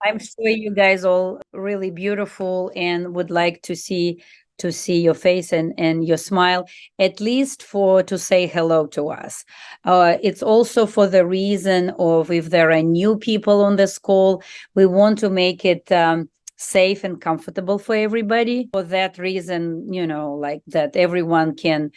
I'm sure you guys all really beautiful and would like to see your face and your smile, at least for to say hello to us. It's also for the reason of if there are new people on this call, we want to make it safe and comfortable for everybody. For that reason, like that everyone can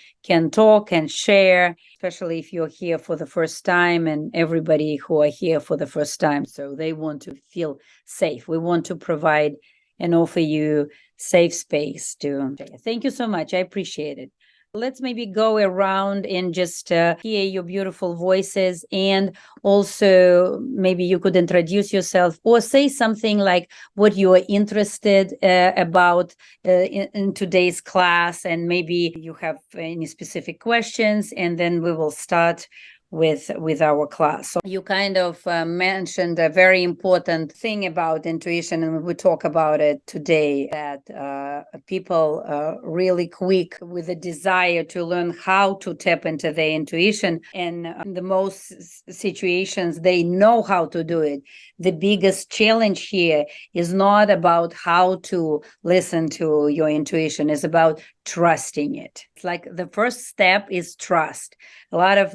talk and share, especially if you're here for the first time and everybody who are here for the first time. So they want to feel safe. We want to provide and offer you safe space to. Thank you so much. I appreciate it. Let's maybe go around and just hear your beautiful voices. And also, maybe you could introduce yourself or say something like what you are interested about in today's class. And maybe you have any specific questions, and then we will start with our class. So you kind of mentioned a very important thing about intuition, and we talk about it today, that people really quick with a desire to learn how to tap into their intuition, and in the most situations they know how to do it. The biggest challenge here is not about how to listen to your intuition, it's about trusting it. It's like the first step is trust. A lot of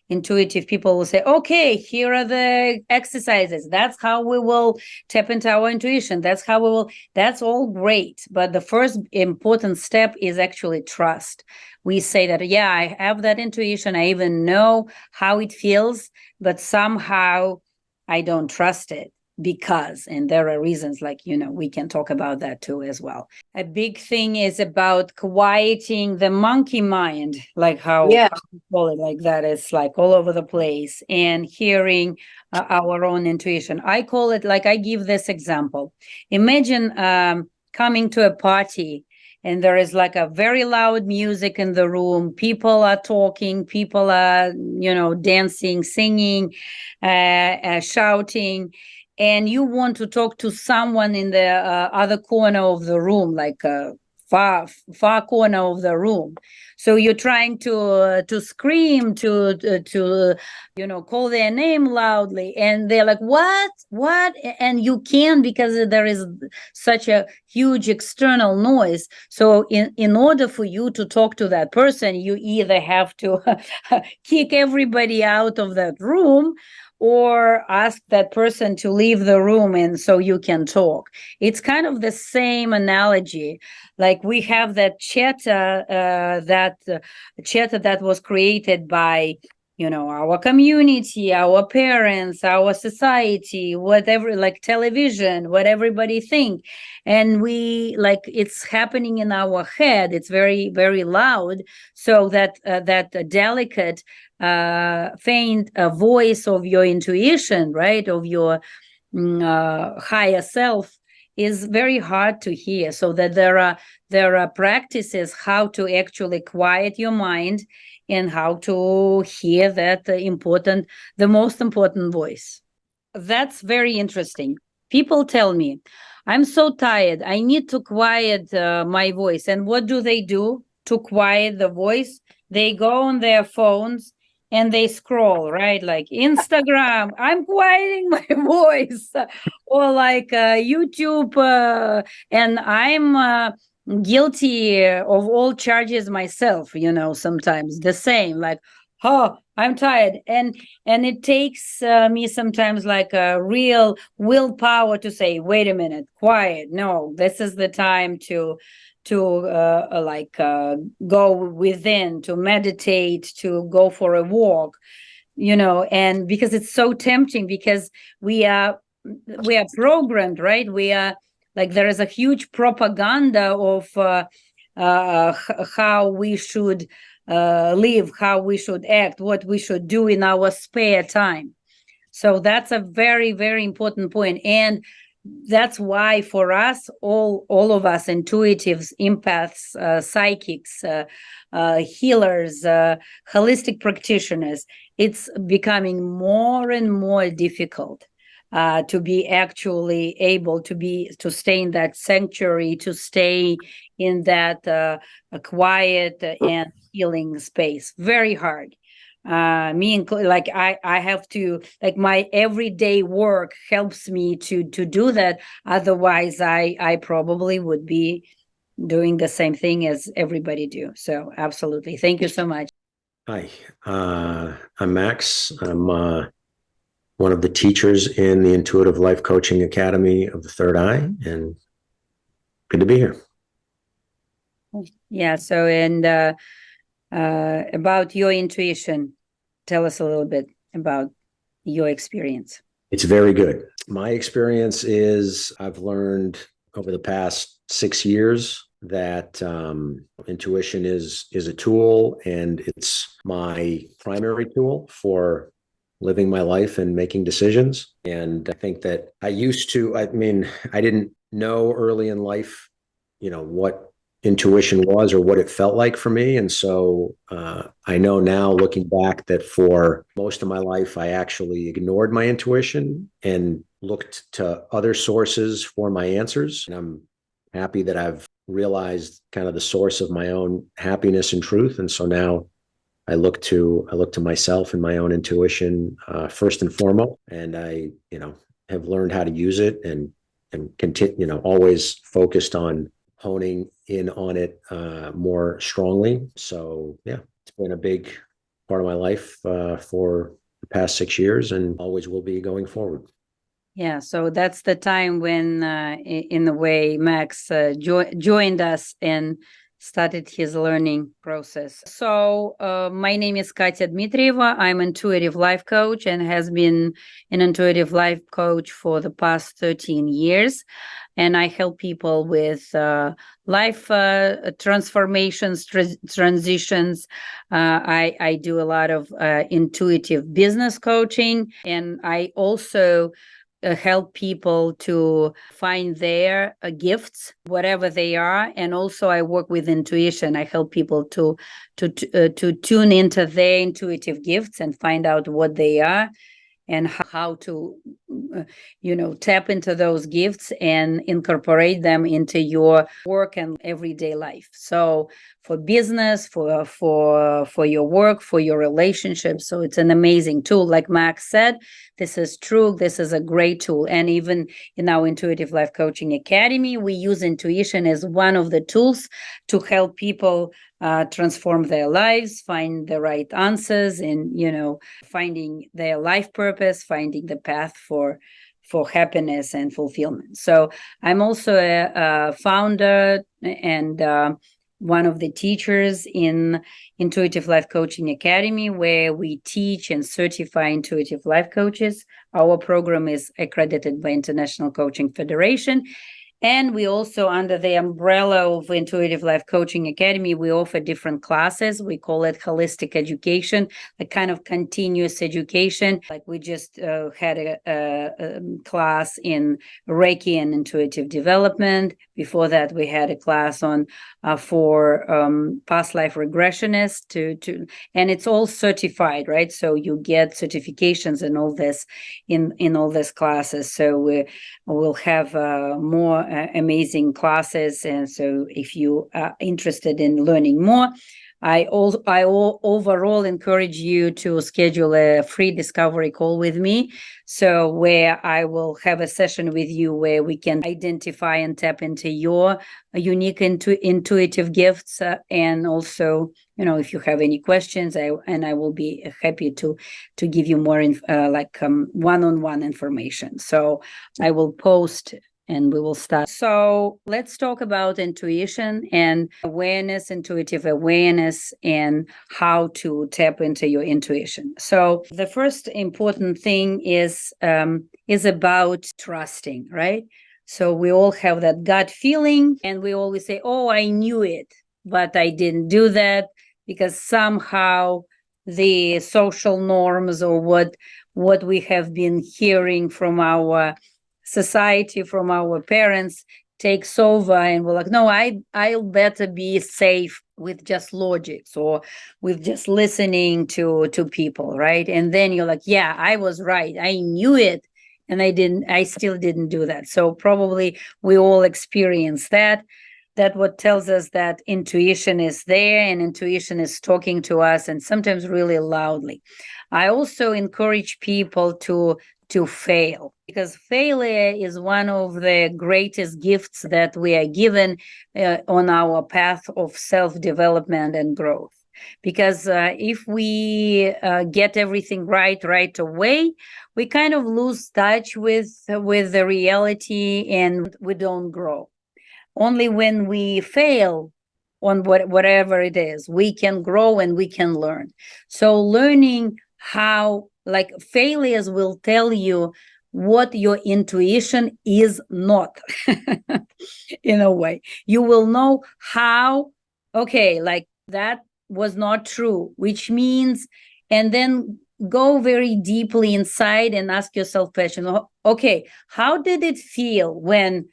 intuitive people will say, okay, here are the exercises, that's how we will tap into our intuition, that's all great, but the first important step is actually trust. We say that, yeah, I have that intuition, I even know how it feels, but somehow I don't trust it because, and there are reasons, we can talk about that too as well. A big thing is about quieting the monkey mind, like how we call it, like that. It's like all over the place, and hearing our own intuition. I call it, like, I give this example. Imagine coming to a party, and there is like a very loud music in the room. People are talking, people are, dancing, singing, shouting, and you want to talk to someone in the other corner of the room, like far corner of the room. So you're trying to scream, to call their name loudly, and they're like, what, and you can't, because there is such a huge external noise. So in order for you to talk to that person, you either have to kick everybody out of that room, or ask that person to leave the room, and so you can talk. It's kind of the same analogy. Like, we have that chatter, that was created by our community, our parents, our society, whatever, like television, what everybody think. And we, like, it's happening in our head, it's very, very loud. So that delicate faint voice of your intuition, right, of your higher self, is very hard to hear. So that there are practices how to actually quiet your mind, and how to hear that the most important voice. That's very interesting. People tell me, I'm so tired, I need to quiet my voice. And what do they do to quiet the voice? They go on their phones and they scroll, right? Like Instagram, I'm quieting my voice, or like YouTube, and I'm guilty of all charges myself, sometimes the same, like, oh, I'm tired. And it takes me sometimes like a real willpower to say, wait a minute, quiet, no, this is the time to go within, to meditate, to go for a walk, and because it's so tempting, because we are programmed, right? We are, like, there is a huge propaganda of how we should live, how we should act, what we should do in our spare time. So that's a very, very important point. And that's why for us, all of us, intuitives, empaths, psychics, healers, holistic practitioners, it's becoming more and more difficult to be actually able to stay in that sanctuary, to stay in that quiet and healing space. Very hard. like I have to, like, my everyday work helps me to do that. Otherwise I probably would be doing the same thing as everybody do. So absolutely, thank you so much. Hi, I'm Max. I'm one of the teachers in the Intuitive Life Coaching Academy of the Third Eye, and good to be here. Yeah, so and about your intuition, tell us a little bit about your experience. It's very good. My experience is I've learned over the past 6 years that intuition is a tool, and it's my primary tool for living my life and making decisions. And I think that I mean, I didn't know early in life, what intuition was or what it felt like for me. And so I know now, looking back, that for most of my life, I actually ignored my intuition and looked to other sources for my answers. And I'm happy that I've realized kind of the source of my own happiness and truth. And so now I look to myself and my own intuition first and foremost, and I have learned how to use it and continue, always focused on honing in on it more strongly. So yeah, it's been a big part of my life for the past 6 years, and always will be going forward. Yeah, so that's the time when, in a way, Max joined us and started his learning process. So, my name is Katya Dmitrieva. I'm intuitive life coach and has been an intuitive life coach for the past 13 years. And I help people with life transformations, transitions. I do a lot of intuitive business coaching, and I also help people to find their gifts, whatever they are. And also I work with intuition. I help people to tune into their intuitive gifts and find out what they are, and how to tap into those gifts and incorporate them into your work and everyday life. So for business, for your work, for your relationships. So it's an amazing tool. Like Max said, this is true. This is a great tool. And even in our Intuitive Life Coaching Academy, we use intuition as one of the tools to help people transform their lives, find the right answers, and finding their life purpose, finding the path for happiness and fulfillment. So I'm also a founder and one of the teachers in Intuitive Life Coaching Academy, where we teach and certify intuitive life coaches. Our program is accredited by International Coaching Federation. And we also, under the umbrella of Intuitive Life Coaching Academy, we offer different classes. We call it holistic education, a kind of continuous education. Like we just had a class in Reiki and intuitive development. Before that, we had a class on for past life regressionists and it's all certified, right? So you get certifications and all this in all these classes. So we'll have more amazing classes. And so if you are interested in learning more, I overall encourage you to schedule a free discovery call with me. So where I will have a session with you where we can identify and tap into your unique intuitive gifts. And also, if you have any questions, I will be happy to give you more one-on-one information. So I will post and we will start. So let's talk about intuition and awareness, intuitive awareness, and how to tap into your intuition. So the first important thing is about trusting, right? So we all have that gut feeling, and we always say, "Oh, I knew it, but I didn't do that because somehow the social norms or what we have been hearing from our society, from our parents, takes over, and we're like, no, I'll better be safe with just logics or with just listening to people, right? And then you're like, yeah, I was right, I knew it, and I still didn't do that. So probably we all experience that. that what tells us that intuition is there and intuition is talking to us, and sometimes really loudly. I also encourage people to fail, because failure is one of the greatest gifts that we are given on our path of self-development and growth. Because if we get everything right away, we kind of lose touch with the reality, and we don't grow. Only when we fail on whatever it is, we can grow and we can learn. So learning how, like, failures will tell you what your intuition is not. In a way, you will know how, okay, like that was not true, which means, and then go very deeply inside and ask yourself question, okay, how did it feel when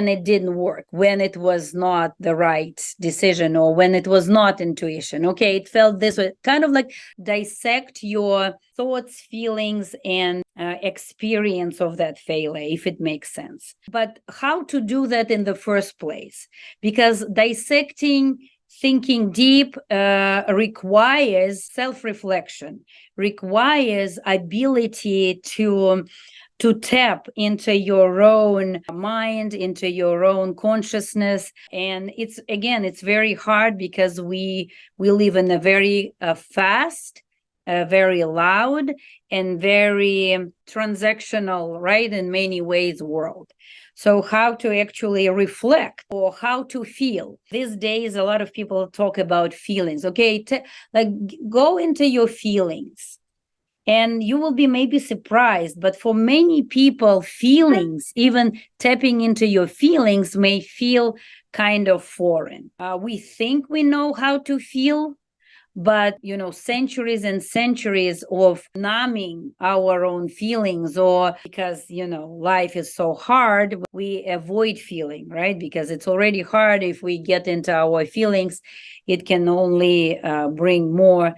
it didn't work, when it was not the right decision, or when it was not intuition? Okay, it felt this way. Kind of like dissect your thoughts, feelings, and experience of that failure, if it makes sense. But how to do that in the first place? Because dissecting, thinking deep, requires self-reflection, requires ability to tap into your own mind, into your own consciousness. And it's very hard, because we live in a very fast, very loud, and very transactional, right, in many ways, world. So how to actually reflect, or how to feel? These days, a lot of people talk about feelings. Okay, like, go into your feelings, and you will be maybe surprised, but for many people, feelings, even tapping into your feelings, may feel kind of foreign. We think we know how to feel, but centuries and centuries of numbing our own feelings, or because life is so hard, we avoid feeling, right? Because it's already hard. If we get into our feelings, it can only bring more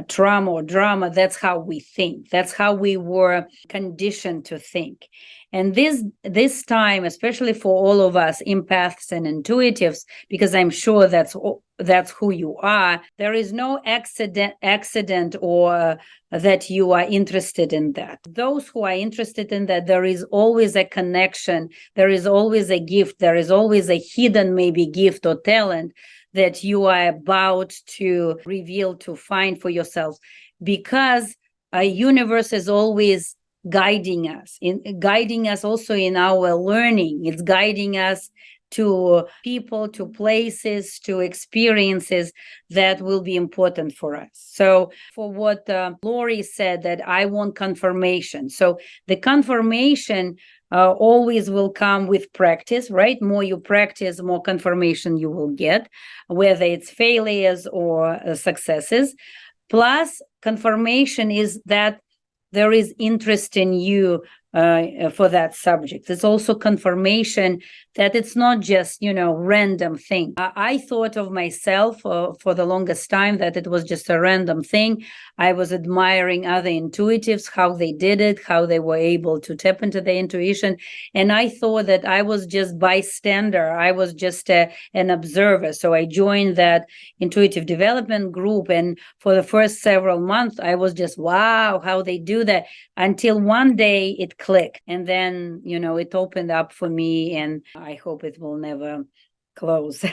trauma or drama. That's how we think. That's how we were conditioned to think. And this time, especially for all of us empaths and intuitives, because I'm sure that's who you are, there is no accident or that you are interested in that. Those who are interested in that, there is always a connection, there is always a gift, there is always a hidden maybe gift or talent that you are about to reveal, to find for yourself, because a universe is always guiding us also in our learning. It's guiding us to people, to places, to experiences that will be important for us. So for what Lori said, that I want confirmation. So the confirmation always will come with practice, right? More you practice, more confirmation you will get, whether it's failures or successes. Plus, confirmation is that there is interest in you for that subject. It's also confirmation that it's not just, random thing. I thought of myself for the longest time that it was just a random thing. I was admiring other intuitives, how they did it, how they were able to tap into their intuition. And I thought that I was just bystander. I was just an observer. So I joined that intuitive development group. And for the first several months, I was just, wow, how they do that. Until one day it clicked. And then, it opened up for me, and I hope it will never close.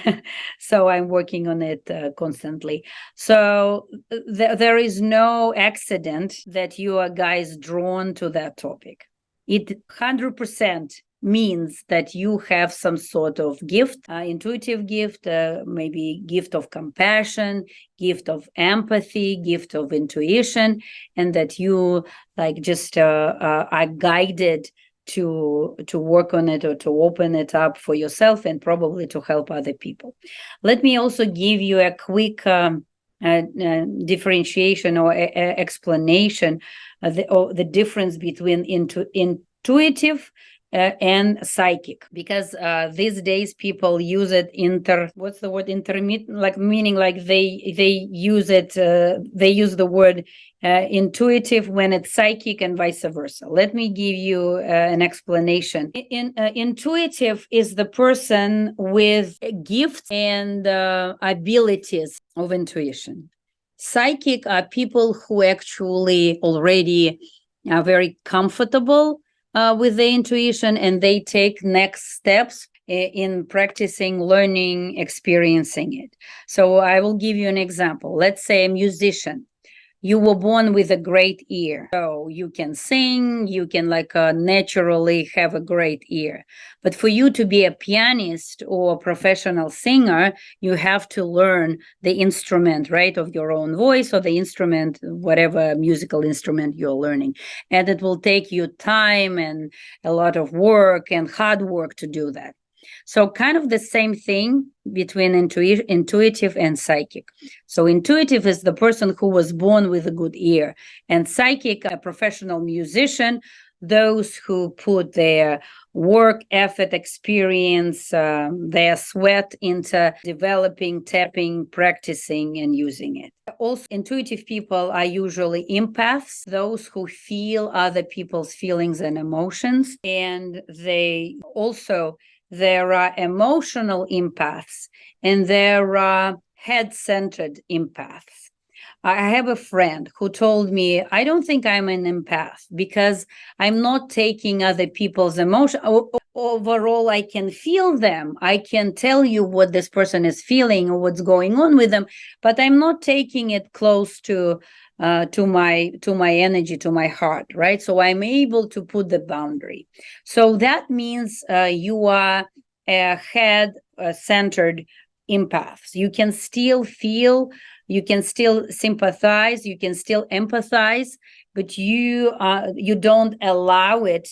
So I'm working on it constantly. So there is no accident that you are guys drawn to that topic. It 100% means that you have some sort of gift, intuitive gift, maybe gift of compassion, gift of empathy, gift of intuition, and that you just are guided to work on it, or to open it up for yourself, and probably to help other people. Let me also give you a quick differentiation or explanation of the difference between intuitive and psychic, because these days people use it what's the word, intermittent, like meaning like they use it, they use the word intuitive when it's psychic and vice versa. Let me give you an explanation. Intuitive is the person with gifts and abilities of intuition. Psychic are people who actually already are very comfortable with the intuition, and they take next steps in practicing, learning, experiencing it. So I will give you an example. Let's say a musician. You were born with a great ear, so you can sing, you can naturally have a great ear. But for you to be a pianist or a professional singer, you have to learn the instrument, right, of your own voice, or the instrument, whatever musical instrument you're learning. And it will take you time and a lot of work and hard work to do that. So kind of the same thing between intuitive and psychic. So intuitive is the person who was born with a good ear, and psychic, a professional musician, those who put their work, effort, experience, their sweat into developing, tapping, practicing, and using it. Also, intuitive people are usually empaths, those who feel other people's feelings and emotions, and there are emotional empaths, and there are head-centered empaths. I have a friend who told me, I don't think I'm an empath because I'm not taking other people's emotion. Overall, I can feel them. I can tell you what this person is feeling or what's going on with them, but I'm not taking it close to my energy, to my heart, right? So I'm able to put the boundary. So that means you are a head-centered empaths. You can still feel, you can still sympathize, you can still empathize, but you don't allow it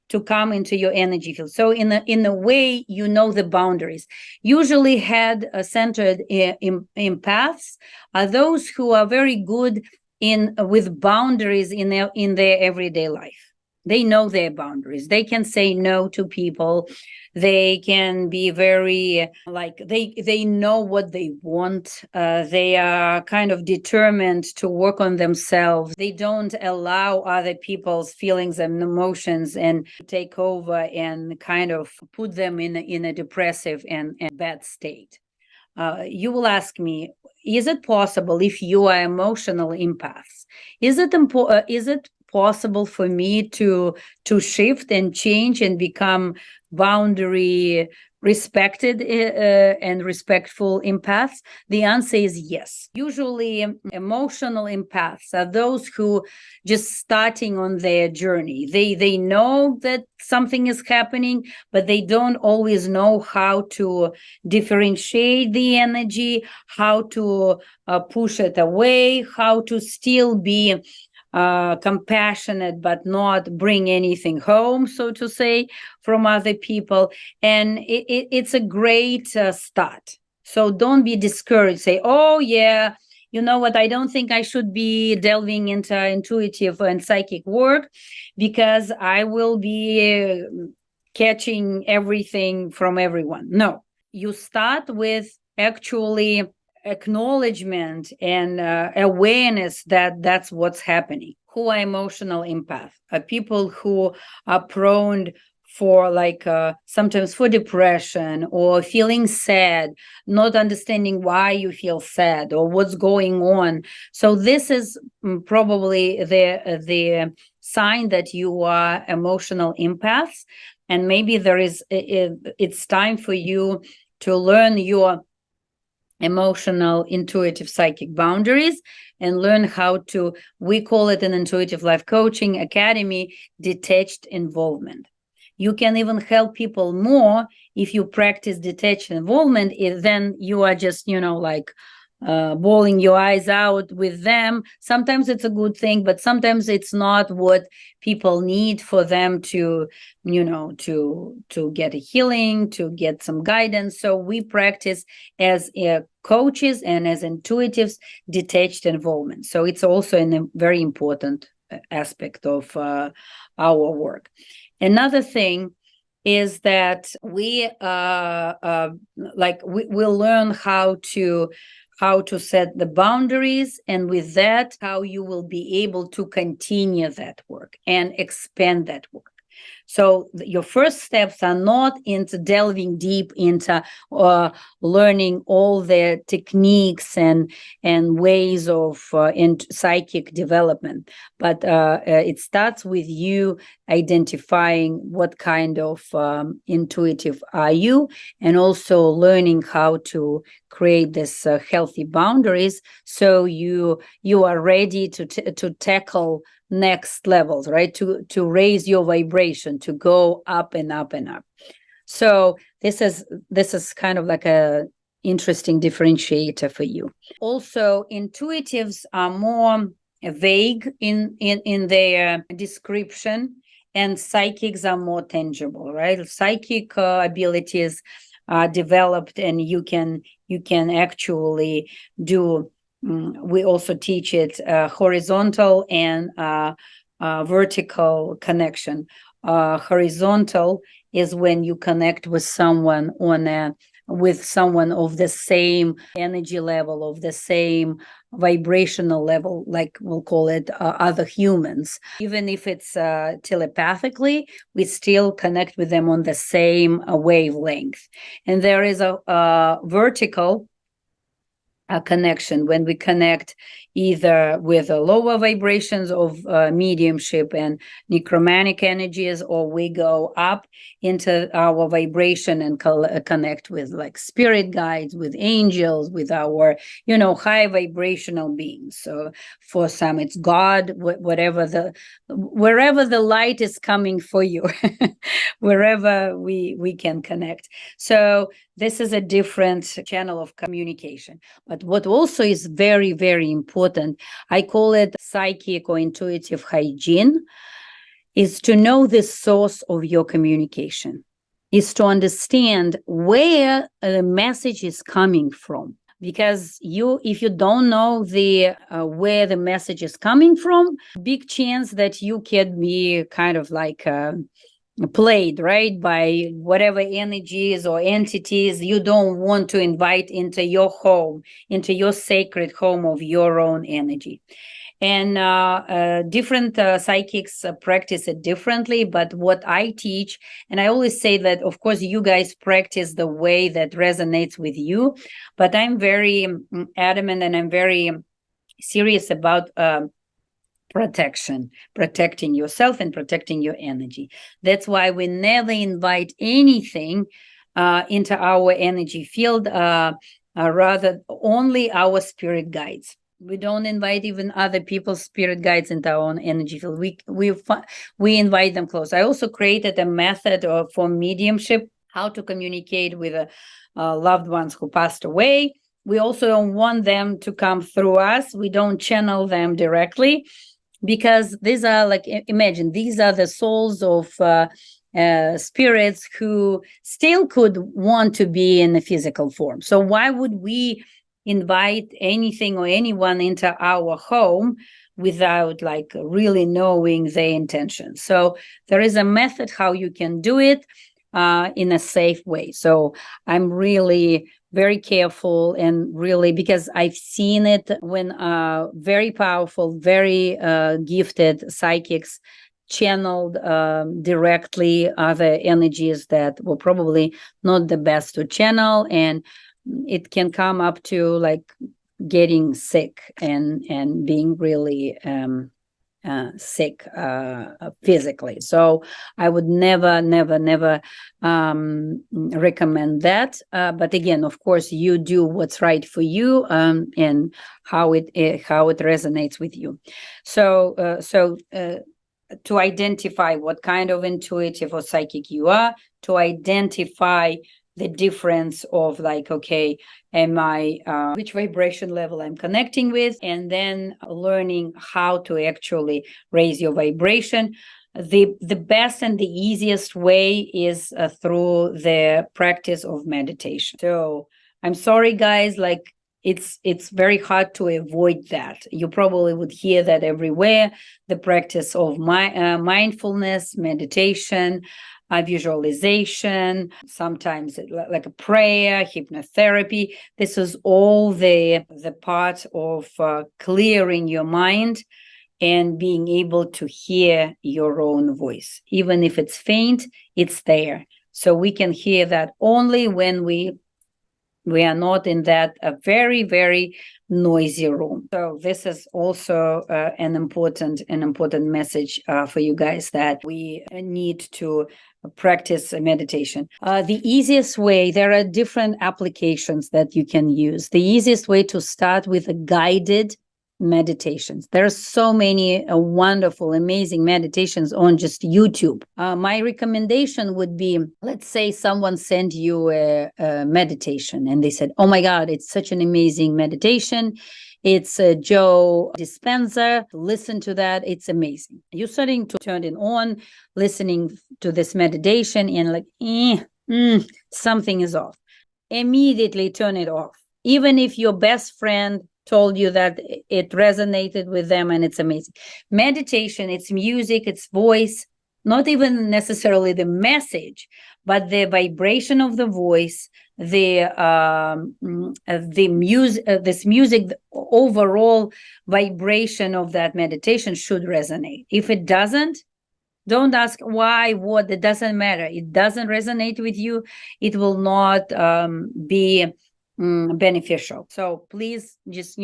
to come into your energy field. So in a way, you know the boundaries. Usually head-centered empaths are those who are very good with boundaries in their everyday life. They know their boundaries. They can say no to people. They can be very they know what they want. They are kind of determined to work on themselves. They don't allow other people's feelings and emotions and take over and kind of put them in a depressive and bad state. You will ask me, is it possible, if you are emotional empaths, is it possible for me to shift and change and become boundary respected and respectful empaths? The answer is yes. Usually emotional empaths are those who just starting on their journey. They know that something is happening, but they don't always know how to differentiate the energy, how to push it away, how to still be compassionate but not bring anything home, so to say, from other people. And it's a great start. So don't be discouraged. Say, oh yeah, you know what, I don't think I should be delving into intuitive and psychic work because I will be catching everything from everyone. No, you start with actually acknowledgement and awareness that that's what's happening. Who are emotional empaths? Are people who are prone for sometimes for depression or feeling sad, not understanding why you feel sad or what's going on. So this is probably the sign that you are emotional empaths, and maybe it's time for you to learn your emotional, intuitive, psychic boundaries and learn how to, we call it in Intuitive Life Coaching Academy, detached involvement. You can even help people more if you practice detached involvement, then you are just, bawling your eyes out with them. Sometimes it's a good thing, but sometimes it's not what people need for them to get a healing, to get some guidance. So we practice as coaches and as intuitives detached involvement. So it's also a very important aspect of our work. Another thing is that we we'll learn how to set the boundaries, and with that, how you will be able to continue that work and expand that work. So your first steps are not into delving deep into learning all the techniques and ways of in psychic development, but it starts with you identifying what kind of intuitive are you, and also learning how to create this healthy boundaries, so you are ready to tackle next levels, right? To raise your vibration, to go up and up and up. So this is kind of like a interesting differentiator for you. Also, intuitives are more vague in their description, and psychics are more tangible, right? Psychic abilities are developed, and you can actually do. We also teach it horizontal and vertical connection. Horizontal is when you connect with someone with someone of the same energy level, of the same vibrational level, like we'll call it other humans. Even if it's telepathically, we still connect with them on the same wavelength. And there is a vertical connection when we connect either with lower vibrations of mediumship and necromantic energies, or we go up into our vibration and connect with like spirit guides, with angels, with our high vibrational beings. So for some it's God, wherever the light is coming for you, wherever we can connect. So this is a different channel of communication. But what also is very, very important, I call it psychic or intuitive hygiene, is to know the source of your communication, is to understand where the message is coming from. Because if you don't know where the message is coming from, big chance that you can be kind of like played, right, by whatever energies or entities you don't want to invite into your home, into your sacred home of your own energy. And different psychics practice it differently, but what I teach, and I always say that, of course, you guys practice the way that resonates with you, but I'm very adamant and I'm very serious about protecting yourself and protecting your energy. That's why we never invite anything into our energy field, rather only our spirit guides. We don't invite even other people's spirit guides into our own energy field. We invite them close. I also created a method for mediumship, how to communicate with loved ones who passed away. We also don't want them to come through us. We don't channel them directly, because these are imagine these are the souls of spirits who still could want to be in a physical form. So why would we invite anything or anyone into our home without really knowing their intentions? So there is a method how you can do it in a safe way. So I'm really very careful, and really, because I've seen it when very powerful, very gifted psychics channeled directly other energies that were probably not the best to channel, and it can come up to getting sick and being really sick physically. So I would never recommend that. But again, of course, you do what's right for you and how it resonates with you. So to identify what kind of intuitive or psychic you are, to identify the difference of okay, am I which vibration level I'm connecting with, and then learning how to actually raise your vibration. The best and the easiest way is through the practice of meditation. So I'm sorry, guys, it's very hard to avoid that. You probably would hear that everywhere. The practice of mindfulness, meditation, visualization, sometimes like a prayer, hypnotherapy. This is all the part of clearing your mind and being able to hear your own voice. Even if it's faint, it's there. So we can hear that only when we are not in that a very, very noisy room. So this is also an important message for you guys, that we need to practice meditation. The easiest way, there are different applications that you can use. The easiest way to start with a guided meditations. There are so many wonderful, amazing meditations on just YouTube. My recommendation would be, let's say someone sent you a meditation and they said, oh my God, it's such an amazing meditation. It's Joe Dispenza. Listen to that. It's amazing. You're starting to turn it on, listening to this meditation, and like, something is off. Immediately turn it off. Even if your best friend told you that it resonated with them and it's amazing. Meditation, it's music, it's voice, not even necessarily the message, but the vibration of the voice, the music, this music, the overall vibration of that meditation should resonate. If it doesn't, don't ask why, what, it doesn't matter. It doesn't resonate with you. It will not be beneficial. So please just,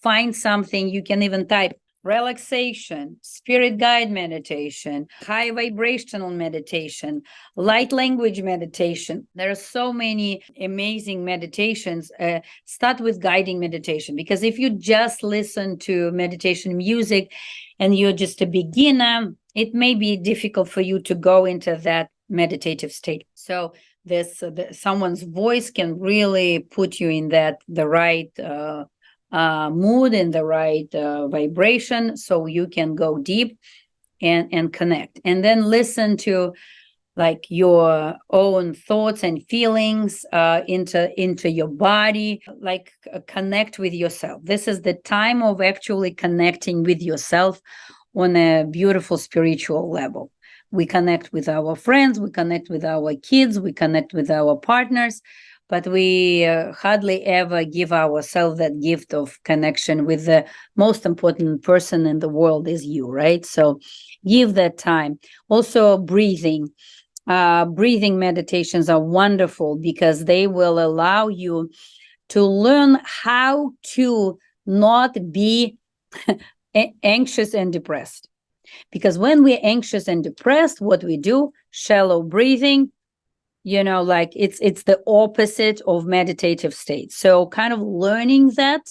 find something. You can even type relaxation, spirit guide meditation, high vibrational meditation, light language meditation. There are so many amazing meditations. Start with guiding meditation, because if you just listen to meditation music and you're just a beginner, it may be difficult for you to go into that meditative state. So someone's voice can really put you in the right mood, in the right vibration, so you can go deep and connect, and then listen to like your own thoughts and feelings into your body, like connect with yourself. This is the time of actually connecting with yourself on a beautiful spiritual level. We connect with our friends, we connect with our kids, we connect with our partners, but we hardly ever give ourselves that gift of connection with the most important person in the world is you, right? So give that time. Also, breathing. Breathing meditations are wonderful because they will allow you to learn how to not be anxious and depressed. Because when we're anxious and depressed, what we do, shallow breathing, like it's the opposite of meditative state. So kind of learning that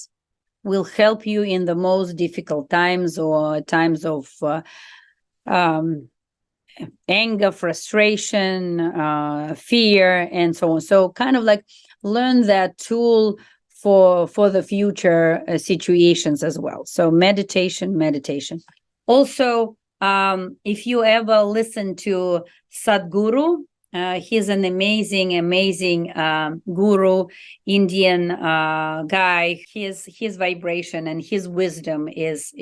will help you in the most difficult times, or times of anger, frustration, fear, and so on. So kind of like learn that tool for the future situations as well. So meditation. Also, if you ever listen to Sadhguru, he's an amazing guru, Indian guy. His vibration and his wisdom is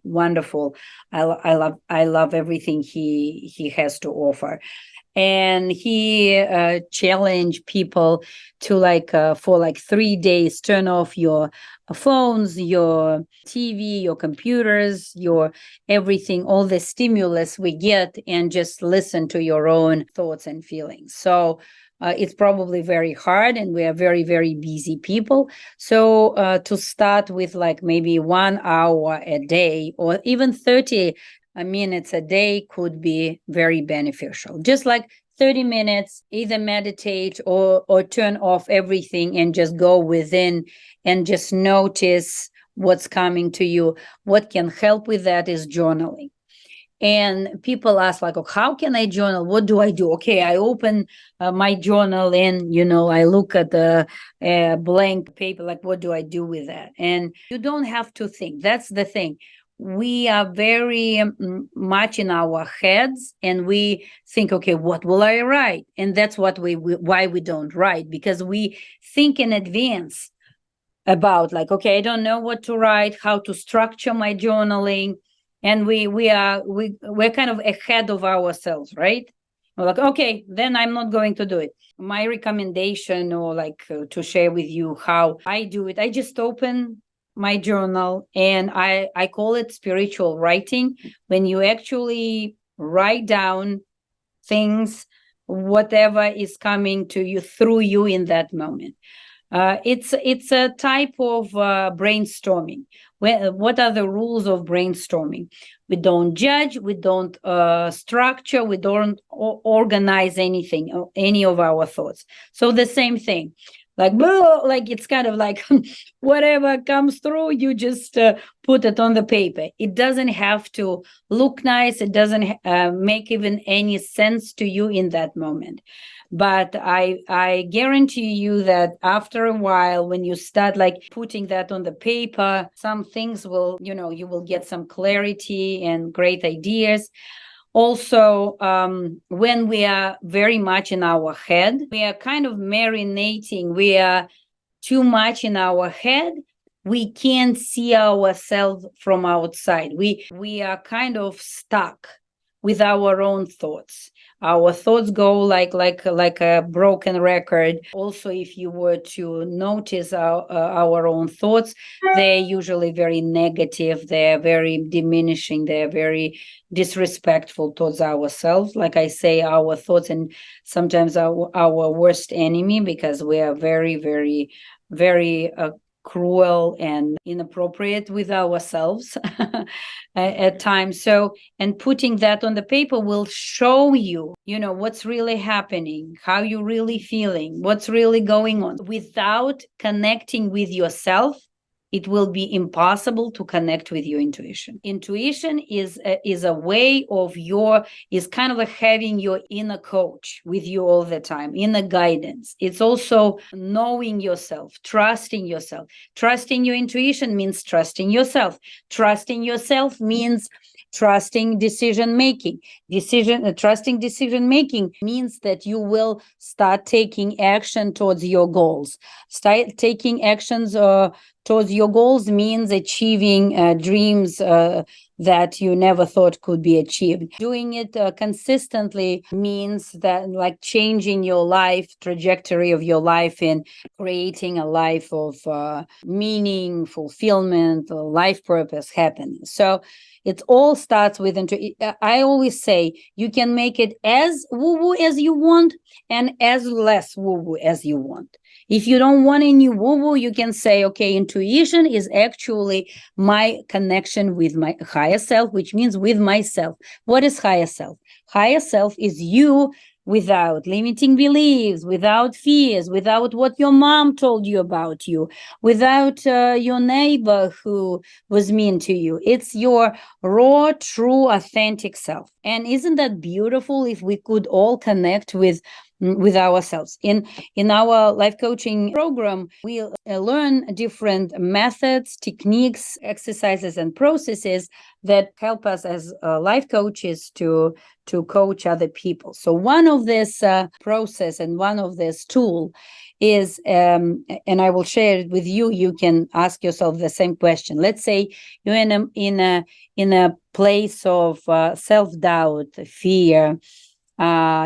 wonderful. I love everything he has to offer. And he challenged people to for 3 days turn off your phones, your TV, your computers, your everything, all the stimulus we get, and just listen to your own thoughts and feelings. So it's probably very hard, and we are very, very busy people. So to start with maybe 1 hour a day, or even 30 minutes a day could be very beneficial. Just 30 minutes, either meditate or turn off everything and just go within and just notice what's coming to you. What can help with that is journaling. And people ask how can I journal? What do I do? Okay, I open my journal and, I look at the blank paper, what do I do with that? And you don't have to think. That's the thing. We are very much in our heads, and we think, okay, what will I write? And that's why we don't write, because we think in advance. about like, okay, I don't know what to write, how to structure my journaling, and we're kind of ahead of ourselves, right? We're like, okay, then I'm not going to do it. My recommendation, or like to share with you how I do it, I just open my journal, and I call it spiritual writing. When you actually write down things, whatever is coming to you through you in that moment. It's a type of brainstorming. What are the rules of brainstorming? We don't judge, we don't structure, we don't organize anything, any of our thoughts. So the same thing, like like it's kind of like whatever comes through, you just put it on the paper. It doesn't have to look nice. It doesn't make even any sense to you in that moment. But I guarantee you that after a while, when you start like putting that on the paper, some things will, you will get some clarity and great ideas. Also, when we are very much in our head, we are kind of marinating, we are too much in our head, we can't see ourselves from outside. We are kind of stuck with our own thoughts. Our thoughts go like a broken record. Also, if you were to notice our own thoughts, they're usually very negative, they're very diminishing, they're very disrespectful towards ourselves. Like I say, our thoughts, and sometimes our worst enemy, because we are very, very, very cruel and inappropriate with ourselves at times. So, and putting that on the paper will show you, what's really happening, how you really feeling, what's really going on. Without connecting with yourself, it will be impossible to connect with your intuition. Intuition is a way of is kind of like having your inner coach with you all the time, inner guidance. It's also knowing yourself, trusting yourself. Trusting your intuition means trusting yourself. Trusting yourself means trusting decision making. Trusting decision making means that you will start taking action towards your goals. Start taking actions towards your goals means achieving dreams that you never thought could be achieved. Doing it consistently means that, like, changing your life trajectory of your life and creating a life of meaning, fulfillment, life purpose, happiness. So it all starts with I always say you can make it as woo-woo as you want and as less woo-woo as you want. If you don't want any woo-woo, you can say, okay, intuition is actually my connection with my higher self, which means with myself. What is higher self? Higher self is you without limiting beliefs, without fears, without what your mom told you about you, without your neighbor who was mean to you. It's your raw, true, authentic self. And isn't that beautiful if we could all connect with ourselves? In our life coaching program, we learn different methods, techniques, exercises, and processes that help us as life coaches to coach other people. So one of this process and one of this tool is, and I will share it with you. You can ask yourself the same question. Let's say you're in a place of self-doubt, fear,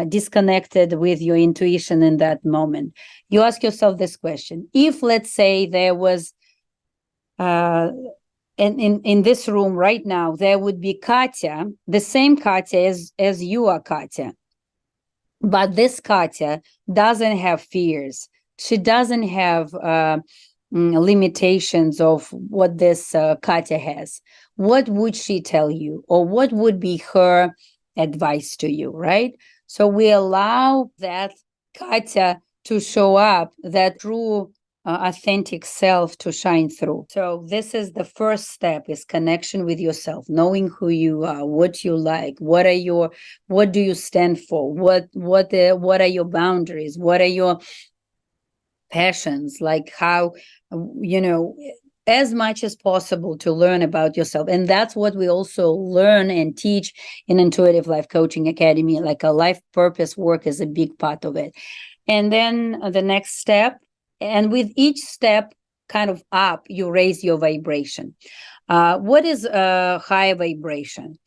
disconnected with your intuition in that moment. You ask yourself this question: if, let's say, there was in this room right now, there would be Katya, the same Katya as you are, Katya, but this Katya doesn't have fears. She doesn't have limitations of what this Katya has. What would she tell you, or what would be her advice to you, right? So we allow that Katya to show up, that true authentic self to shine through. So this is the first step, is connection with yourself, knowing who you are, what you like, what do you stand for, what are your boundaries, what are your passions, like how, as much as possible to learn about yourself. And that's what we also learn and teach in Intuitive Life Coaching Academy. Like, a life purpose work is a big part of it. And then the next step, and with each step, kind of up, you raise your vibration. What is a high vibration?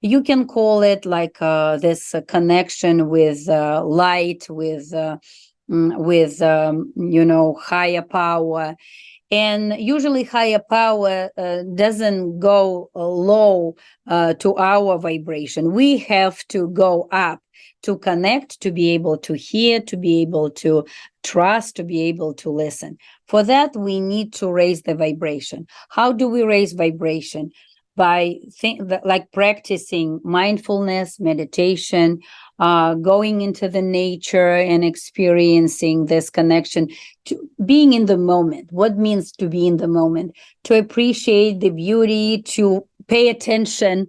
You can call it like this connection with light, with higher power. And usually higher power doesn't go low to our vibration. We have to go up to connect, to be able to hear, to be able to trust, to be able to listen. For that, we need to raise the vibration. How do we raise vibration? By like practicing mindfulness, meditation, going into the nature and experiencing this connection, to being in the moment. What means to be in the moment? To appreciate the beauty, to pay attention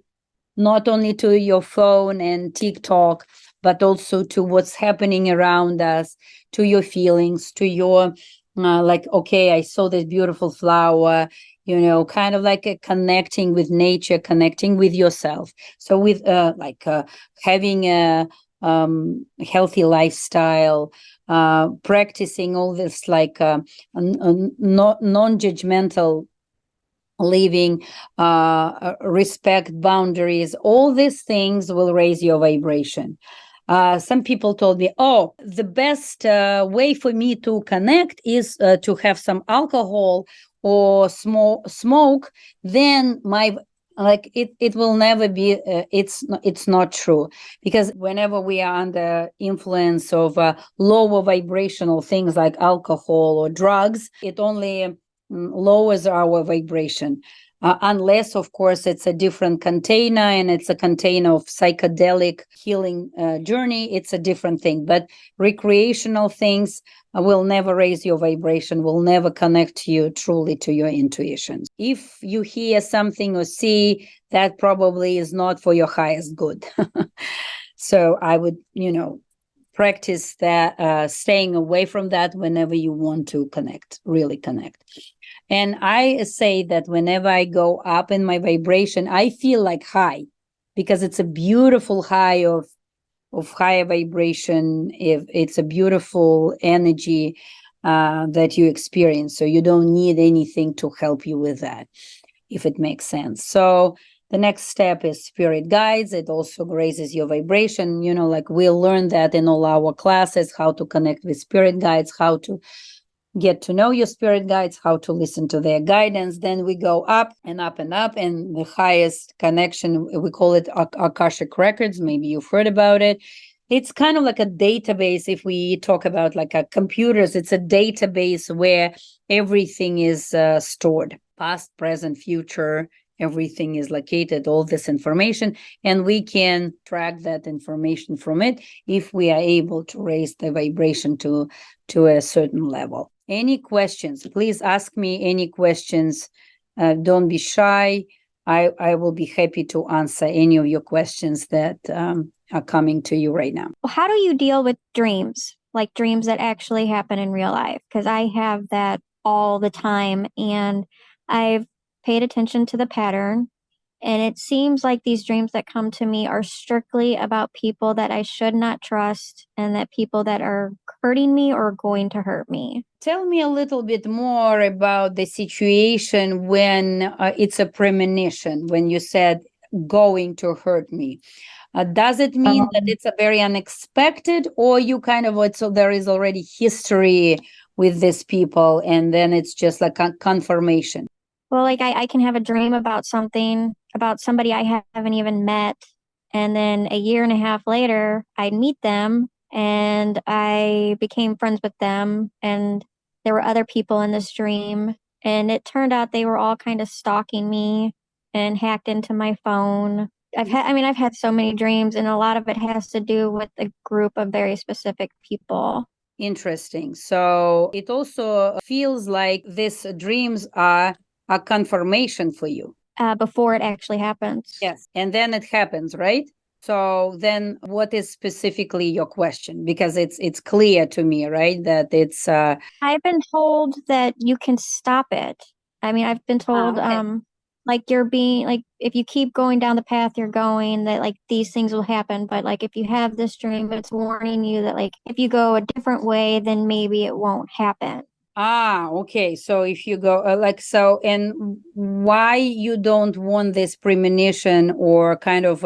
not only to your phone and TikTok, but also to what's happening around us, to your feelings, to your like, okay, I saw this beautiful flower, kind of like a connecting with nature, connecting with yourself. So with having a healthy lifestyle, practicing all this like non-judgmental living, respect boundaries, all these things will raise your vibration. Some people told me, oh, the best way for me to connect is to have some alcohol or smoke. Then my like it will never be it's not true, because whenever we are under influence of lower vibrational things like alcohol or drugs, it only lowers our vibration. Unless, of course, it's a different container and it's a container of psychedelic healing journey, it's a different thing. But recreational things will never raise your vibration, will never connect you truly to your intuition. If you hear something or see, that probably is not for your highest good. So I would, practice that, staying away from that whenever you want to connect, really connect. And I say that whenever I go up in my vibration, I feel like high, because it's a beautiful high of higher vibration. If it's a beautiful energy that you experience, so you don't need anything to help you with that, if it makes sense. So the next step is spirit guides. It also raises your vibration. Like we'll learn that in all our classes, how to connect with spirit guides, how to get to know your spirit guides, how to listen to their guidance. Then we go up and up and up, and the highest connection, we call it Akashic Records. Maybe you've heard about it. It's kind of like a database. If we talk about like a computers, it's a database where everything is stored, past, present, future. Everything is located, all this information, and we can track that information from it if we are able to raise the vibration to a certain level. Any questions? Please ask me any questions. Don't be shy. I will be happy to answer any of your questions that are coming to you right now. Well, how do you deal with dreams, like dreams that actually happen in real life? Because I have that all the time, and I've paid attention to the pattern. And it seems like these dreams that come to me are strictly about people that I should not trust, and that people that are hurting me or going to hurt me. Tell me a little bit more about the situation when it's a premonition, when you said going to hurt me. Does it mean that it's a very unexpected, or you kind of, so there is already history with these people and then it's just like a confirmation? Well, like I can have a dream about something, about somebody I haven't even met. And then a year and a half later, I'd meet them and I became friends with them. And there were other people in this dream. And it turned out they were all kind of stalking me and hacked into my phone. I've had so many dreams, and a lot of it has to do with a group of very specific people. Interesting. So it also feels like these dreams are a confirmation for you. Before it actually happens. Yes. And then it happens, right? So then what is specifically your question? Because it's clear to me, right, that it's I've been told that you can stop it. I've been told okay. Like you're being like, if you keep going down the path you're going, that like these things will happen. But like if you have this dream, it's warning you that like if you go a different way, then maybe it won't happen. Okay. So if you go and why you don't want this premonition, or kind of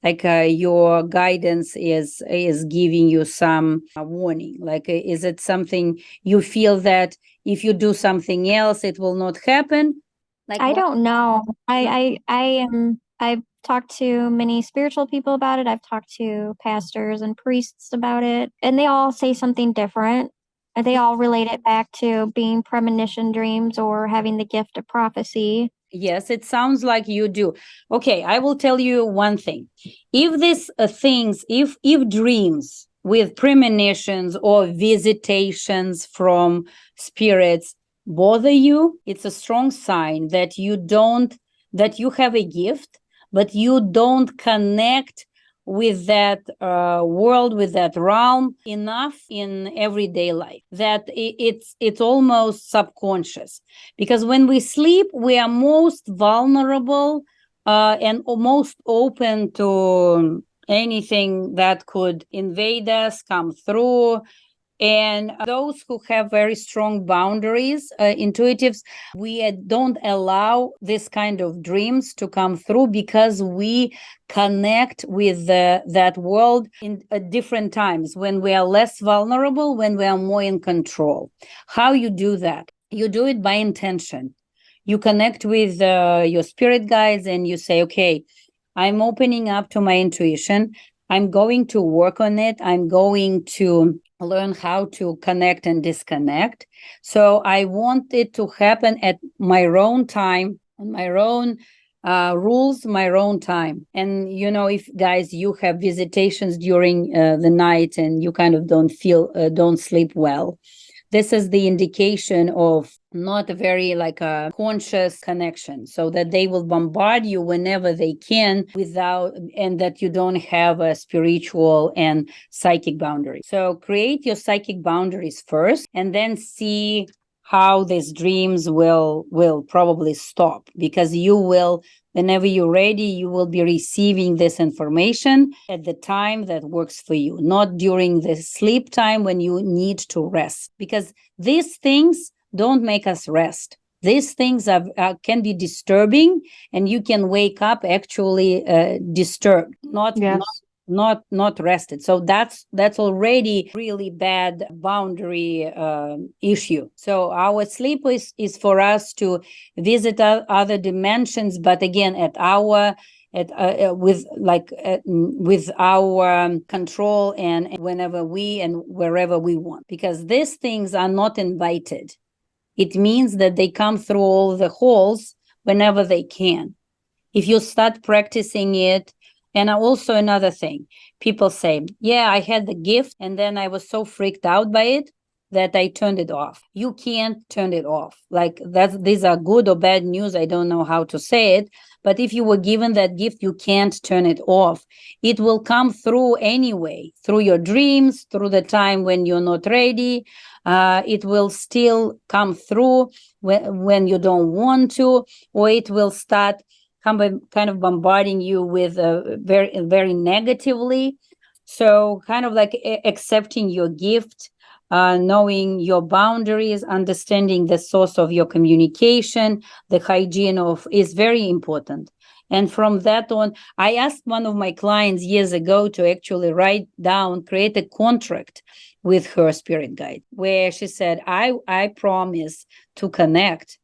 your guidance is giving you some warning? Like, is it something you feel that if you do something else, it will not happen? Like, I what? don't know. I've talked to many spiritual people about it. I've talked to pastors and priests about it, and they all say something different. They all relate it back to being premonition dreams or having the gift of prophecy. Yes, it sounds like you do. Okay, I will tell you one thing. If these things, if dreams with premonitions or visitations from spirits bother you, it's a strong sign that you have a gift, but you don't connect with that world, with that realm enough in everyday life, that it's almost subconscious. Because when we sleep, we are most vulnerable and most open to anything that could invade us, come through. And those who have very strong boundaries, intuitives, we don't allow this kind of dreams to come through, because we connect with that world in different times, when we are less vulnerable, when we are more in control. How you do that? You do it by intention. You connect with your spirit guides and you say, okay, I'm opening up to my intuition. I'm going to work on it. I'm going to learn how to connect and disconnect. So I want it to happen at my own time, on my own rules, my own time. And if guys, you have visitations during the night and you kind of don't sleep well, this is the indication of not a very like a conscious connection, so that they will bombard you whenever they can, without, and that you don't have a spiritual and psychic boundary. So create your psychic boundaries first, and then see how these dreams will probably stop, because you will, whenever you're ready, you will be receiving this information at the time that works for you, not during the sleep time when you need to rest, because these things don't make us rest. These things can be disturbing, and you can wake up actually disturbed, not rested. So that's already really bad boundary issue. So our sleep is for us to visit other dimensions, but again, at our with our control, and whenever we and wherever we want, because these things are not invited. It means that they come through all the holes whenever they can, if you start practicing it. And also another thing, people say, yeah, I had the gift and then I was so freaked out by it that I turned it off. You can't turn it off. Like, these are good or bad news, I don't know how to say it, but if you were given that gift, you can't turn it off. It will come through anyway, through your dreams, through the time when you're not ready. It will still come through when you don't want to, or it will start kind of bombarding you with very, very negatively. So kind of like accepting your gift, knowing your boundaries, understanding the source of your communication, the hygiene of is very important. And from that on, I asked one of my clients years ago to actually write down, create a contract with her spirit guide, where she said, I promise to connect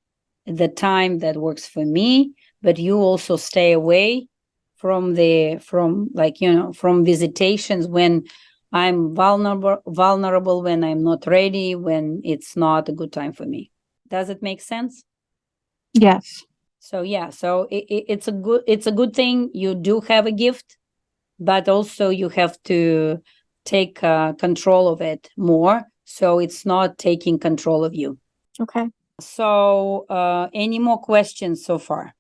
the time that works for me, but you also stay away from from visitations when I'm vulnerable, when I'm not ready, when it's not a good time for me. Does it make sense? Yes. So yeah, so it's a good thing you do have a gift, but also you have to take control of it more, so it's not taking control of you. Okay. So any more questions so far?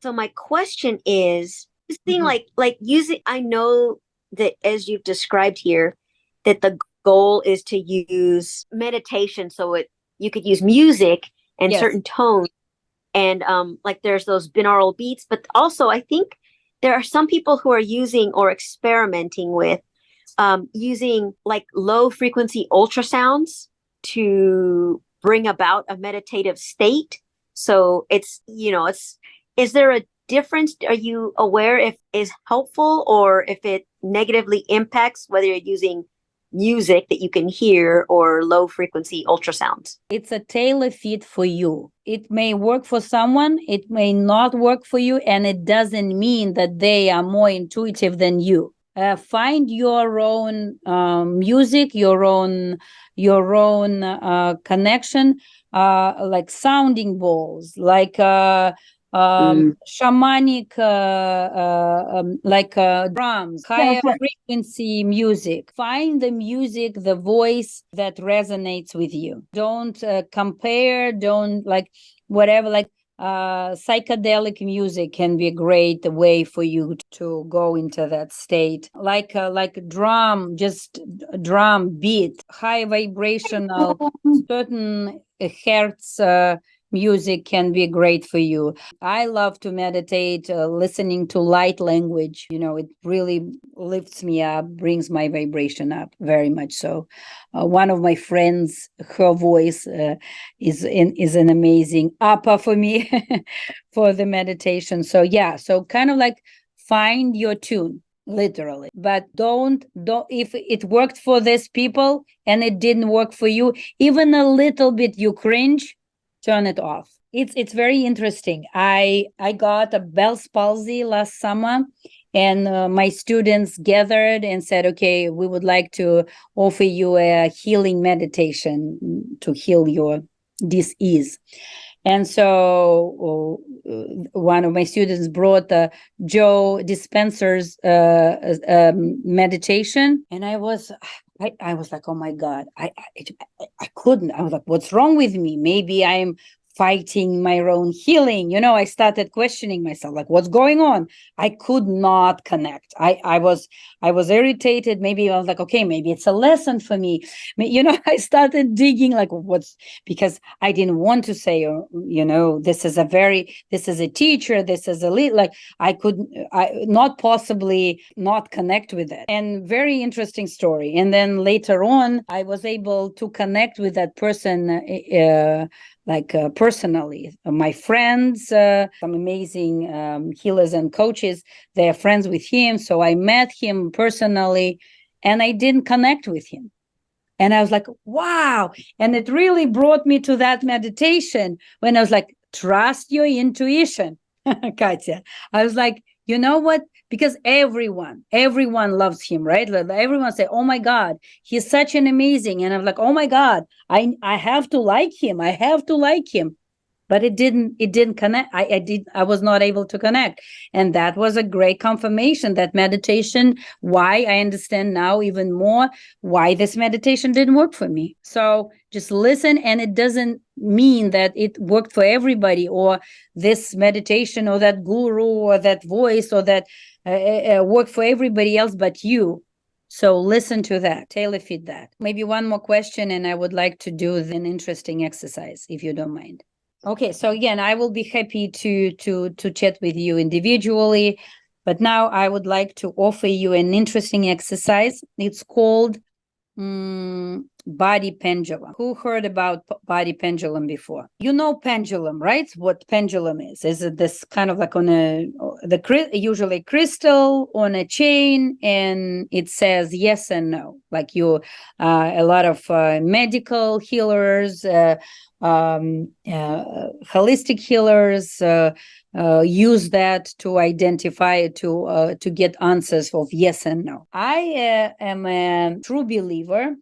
So my question is, this thing like using, I know that as you've described here, that the goal is to use meditation, so you could use music and Yes. certain tones, and like there's those binaural beats, but also I think there are some people who are using or experimenting with using like low frequency ultrasounds to bring about a meditative state. So it's, is there a difference? Are you aware if is helpful or if it negatively impacts whether you're using music that you can hear or low frequency ultrasounds? It's a tailor fit for you. It may work for someone, it may not work for you, and it doesn't mean that they are more intuitive than you. Find your own music, your own connection, like sounding bowls, like shamanic, like drums, higher frequency music. Find the music, the voice that resonates with you. Don't compare, don't like whatever, like psychedelic music can be a great way for you to go into that state, like just drum beat, high vibrational, certain hertz music can be great for you. I love to meditate listening to light language. It really lifts me up, brings my vibration up very much. So one of my friends, her voice is an amazing upper for me for the meditation. So yeah, so kind of like find your tune, literally, but don't if it worked for these people and it didn't work for you, even a little bit, you cringe, turn it off. It's very interesting. I got a Bell's palsy last summer, and my students gathered and said, okay, we would like to offer you a healing meditation to heal your disease. And so one of my students brought Joe Dispenza's meditation, and I was like, oh my God, I couldn't. I was like, what's wrong with me? Maybe I'm fighting my own healing. I started questioning myself, like, what's going on? I could not connect. I was irritated. Maybe I was like, okay, maybe it's a lesson for me. I started digging, like, because I didn't want to say, this is a teacher, this is a lead. Like, I not possibly not connect with it. And very interesting story. And then later on, I was able to connect with that person, personally. My friends, some amazing healers and coaches, they're friends with him. So I met him personally and I didn't connect with him. And I was like, wow. And it really brought me to that meditation when I was like, trust your intuition, Katya. I was like, you know what? Because everyone loves him, right? Everyone say, oh my God, he's such an amazing. And I'm like, oh my God, I have to like him. I have to like him. But it didn't connect. I was not able to connect. And that was a great confirmation that meditation, why I understand now even more why this meditation didn't work for me. So just listen, and it doesn't mean that it worked for everybody, or this meditation or that guru or that voice or that worked for everybody else but you. So listen to that, tailor fit that. Maybe one more question, and I would like to do an interesting exercise, if you don't mind. Okay, so again, I will be happy to chat with you individually, but now I would like to offer you an interesting exercise. It's called body pendulum. Who heard about body pendulum before? Pendulum, right? What pendulum is? Is it this kind of like on usually crystal on a chain, and it says yes and no. Like a lot of medical healers, holistic healers use that to identify, to get answers of yes and no. I am a true believer,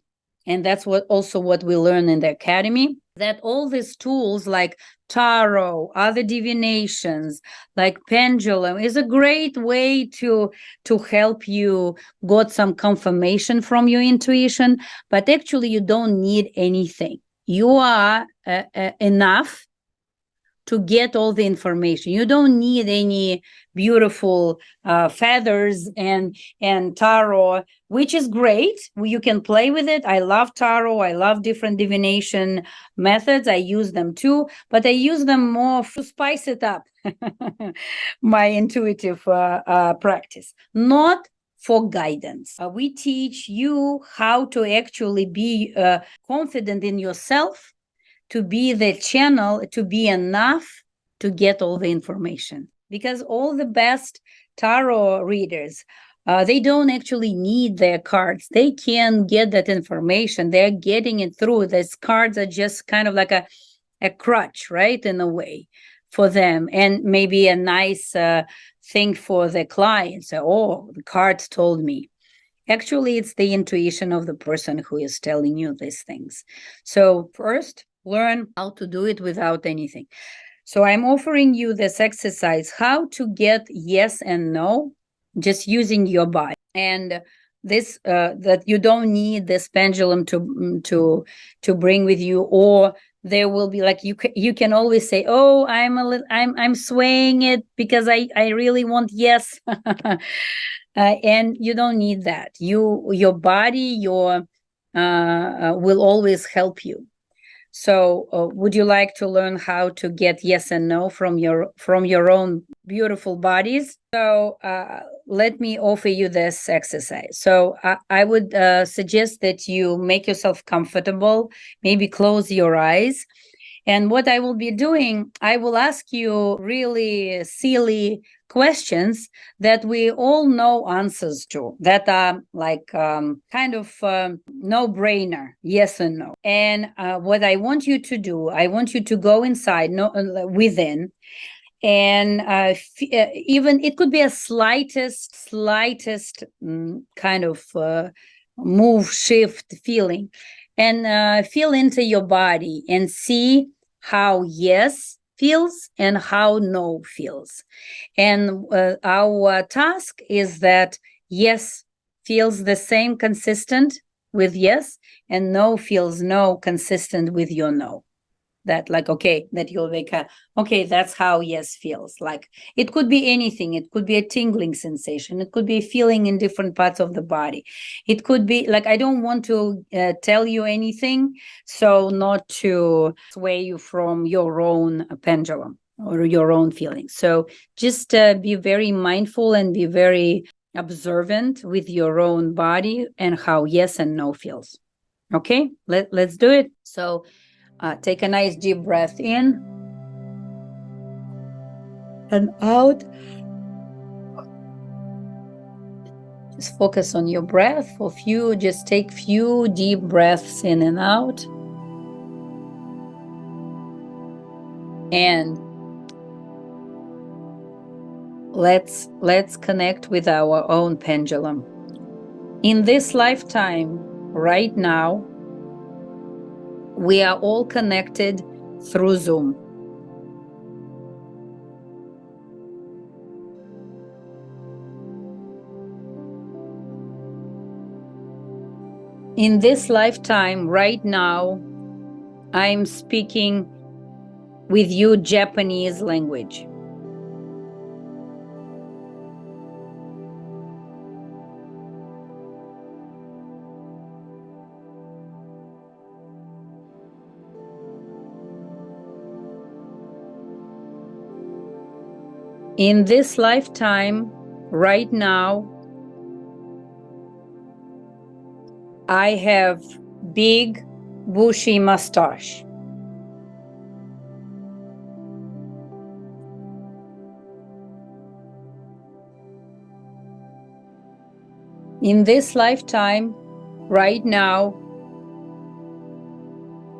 and that's what we learn in the academy, that all these tools like tarot, other divinations, like pendulum, is a great way to help you got some confirmation from your intuition, but actually you don't need anything. You are enough to get all the information. You don't need any beautiful feathers and tarot, which is great. You can play with it. I love tarot. I love different divination methods. I use them too, but I use them more to spice it up, my intuitive practice, not for guidance. We teach you how to actually be confident in yourself, to be the channel, to be enough to get all the information. Because all the best tarot readers, they don't actually need their cards. They can get that information. They're getting it through. These cards are just kind of like a crutch, right, in a way for them, and maybe a nice thing for the clients. Oh, the cards told me. Actually, it's the intuition of the person who is telling you these things. So first, learn how to do it without anything. So I'm offering you this exercise, how to get yes and no, just using your body. And this that you don't need this pendulum to bring with you, or there will be like you can always say, oh, I'm swaying it because I really want yes. And you don't need that. Your body will always help you. So would you like to learn how to get yes and no from your own beautiful bodies? So let me offer you this exercise. So I would suggest that you make yourself comfortable, maybe close your eyes. And what I will be doing, I will ask you really silly questions that we all know answers to, that are like kind of no-brainer, yes and no. And what I want you to do, I want you to go inside, within, and even it could be a slightest kind of move, shift, feeling, and feel into your body and see how yes feels and how no feels. And our task is that yes feels the same consistent with yes, and no feels no consistent with your no. That like, okay, that you'll wake up, okay, that's how yes feels. Like it could be anything. It could be a tingling sensation. It could be a feeling in different parts of the body. It could be like, I don't want to tell you anything, so not to sway you from your own pendulum or your own feelings. So just be very mindful and be very observant with your own body and how yes and no feels. Okay, let's do it. So take a nice deep breath in and out. Just focus on your breath for just take few deep breaths in and out. And let's connect with our own pendulum. In this lifetime, right now, we are all connected through Zoom. In this lifetime, right now, I'm speaking with you Japanese language. In this lifetime, right now, I have big, bushy mustache. In this lifetime, right now,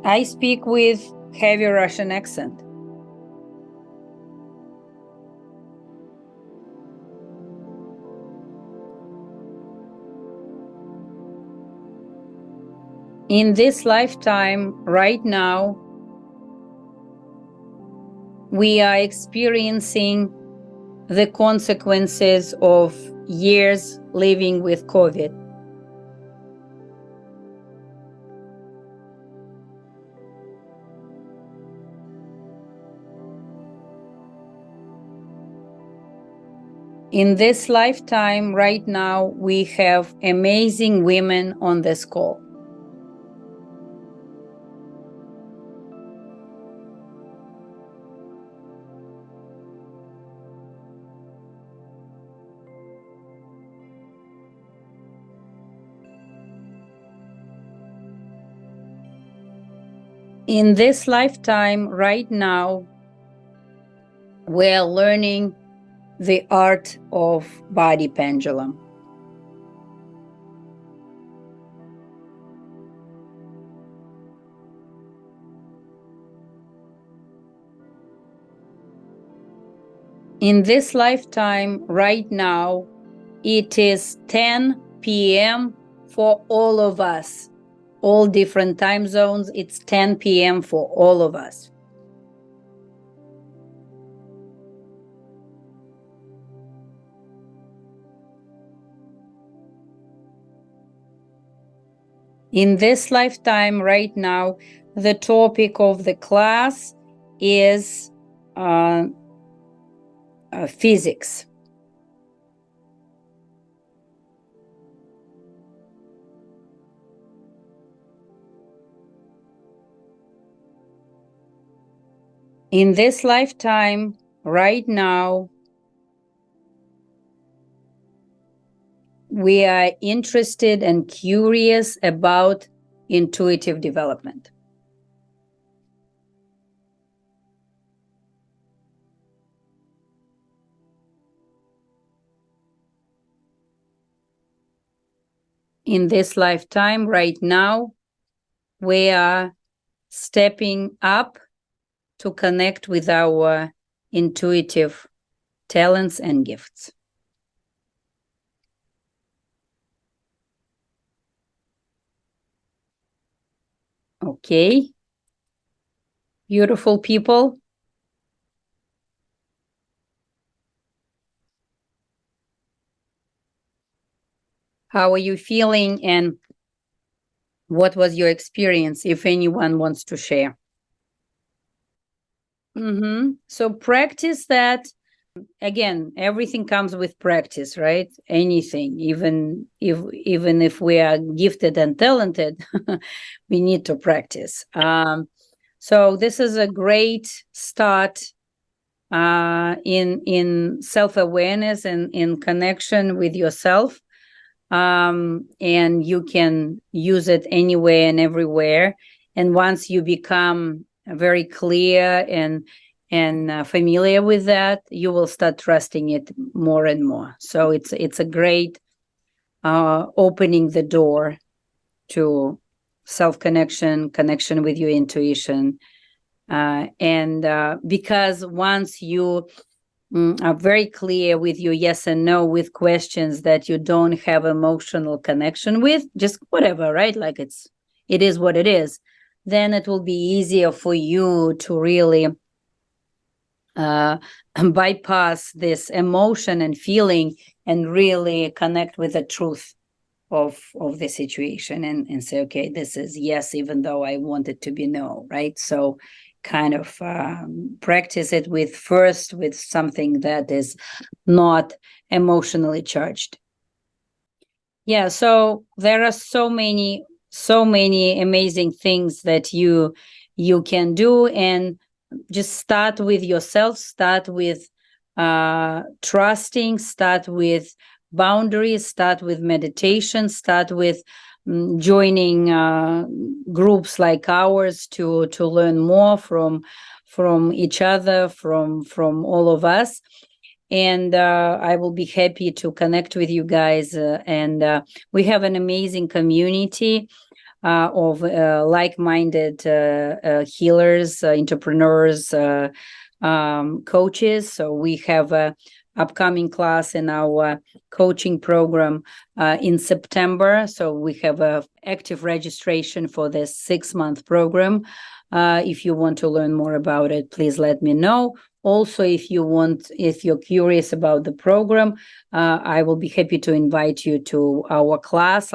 I speak with heavy Russian accent. In this lifetime, right now, we are experiencing the consequences of years living with COVID. In this lifetime, right now, we have amazing women on this call. In this lifetime, right now, we're learning the art of body pendulum. In this lifetime, right now, it is 10 p.m. for all of us. All different time zones, it's 10 p.m. for all of us. In this lifetime, right now, the topic of the class is physics. In this lifetime, right now, we are interested and curious about intuitive development. In this lifetime, right now, we are stepping up to connect with our intuitive talents and gifts. Okay. Beautiful people. How are you feeling, and what was your experience, if anyone wants to share? So practice that. Again, everything comes with practice, right? Anything, even if we are gifted and talented, we need to practice. So this is a great start in self-awareness and in connection with yourself. And you can use it anywhere and everywhere. And once you become very clear and familiar with that, you will start trusting it more and more. So it's a great opening the door to self-connection, connection with your intuition. And because once you are very clear with your yes and no with questions that you don't have emotional connection with, just whatever, right? Like it is what it is. Then it will be easier for you to really bypass this emotion and feeling and really connect with the truth of the situation and say, okay, this is yes, even though I want it to be no, right? So kind of practice it with something that is not emotionally charged. Yeah, so there are so many amazing things that you can do, and just start with yourself, start with trusting, start with boundaries, start with meditation, start with joining groups like ours to learn more from each other, from all of us. And I will be happy to connect with you guys. And we have an amazing community of like-minded healers, entrepreneurs, coaches. So we have a upcoming class in our coaching program in September. So we have a active registration for this 6-month program. If you want to learn more about it, please let me know. Also, if you're curious about the program, I will be happy to invite you to our class,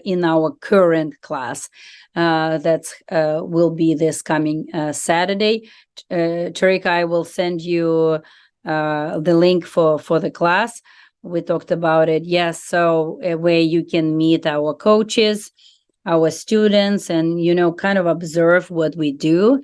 in our current class. That's will be this coming Saturday. Tarika, I will send you the link for the class. We talked about it. Yes, so where you can meet our coaches, our students, and kind of observe what we do.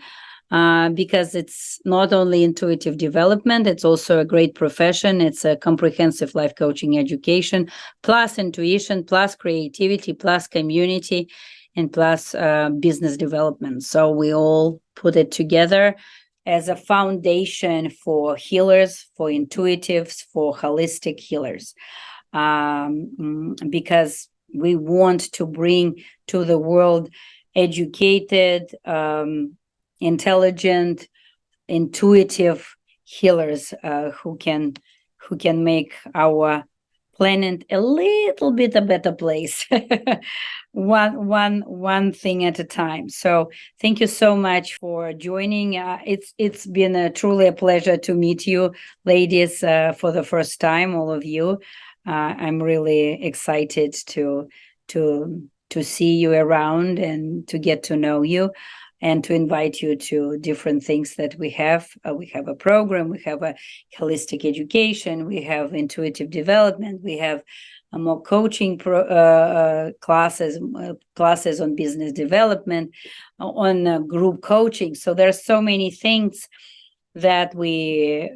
Because it's not only intuitive development, it's also a great profession. It's a comprehensive life coaching education, plus intuition, plus creativity, plus community. and plus business development. So we all put it together as a foundation for healers, for intuitives, for holistic healers, because we want to bring to the world educated, intelligent, intuitive healers who can make our planet a little bit a better place, one thing at a time. So thank you so much for joining. It's been truly a pleasure to meet you, ladies, for the first time, all of you. I'm really excited to see you around and to get to know you, and to invite you to different things that we have. We have a program, we have a holistic education, we have intuitive development, we have more coaching classes on business development, on group coaching. So there's so many things that we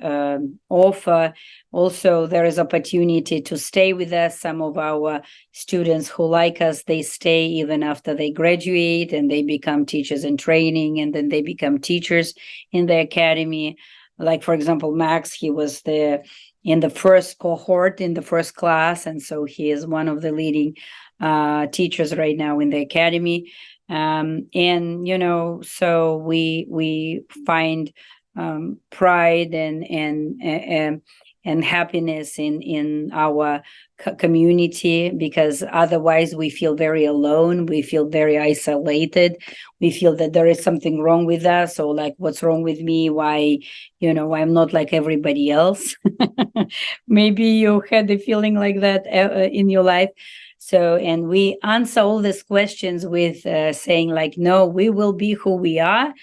offer. Also, there is opportunity to stay with us. Some of our students who like us, they stay even after they graduate, and they become teachers in training, and then they become teachers in the academy. Like, for example, Max, he was in the first cohort, in the first class, and so he is one of the leading teachers right now in the academy. And so we find pride and happiness in our community, because otherwise we feel very alone, we feel very isolated, we feel that there is something wrong with us, or like, what's wrong with me, why I'm not like everybody else. Maybe you had a feeling like that in your life. So, and we answer all these questions with saying like, no, we will be who we are,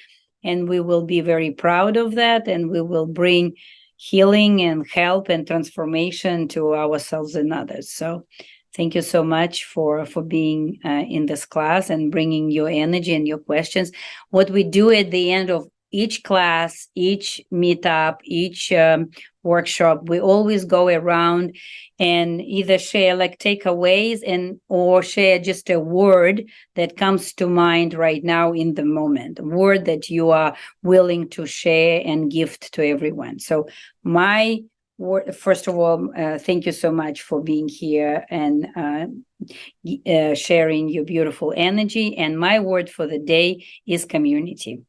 and we will be very proud of that, and we will bring healing and help and transformation to ourselves and others. So thank you so much for being in this class and bringing your energy and your questions. What we do at the end of each class, each meetup, each workshop, we always go around and either share like takeaways or share just a word that comes to mind right now in the moment, a word that you are willing to share and gift to everyone. So my word, first of all, thank you so much for being here and sharing your beautiful energy. And my word for the day is community.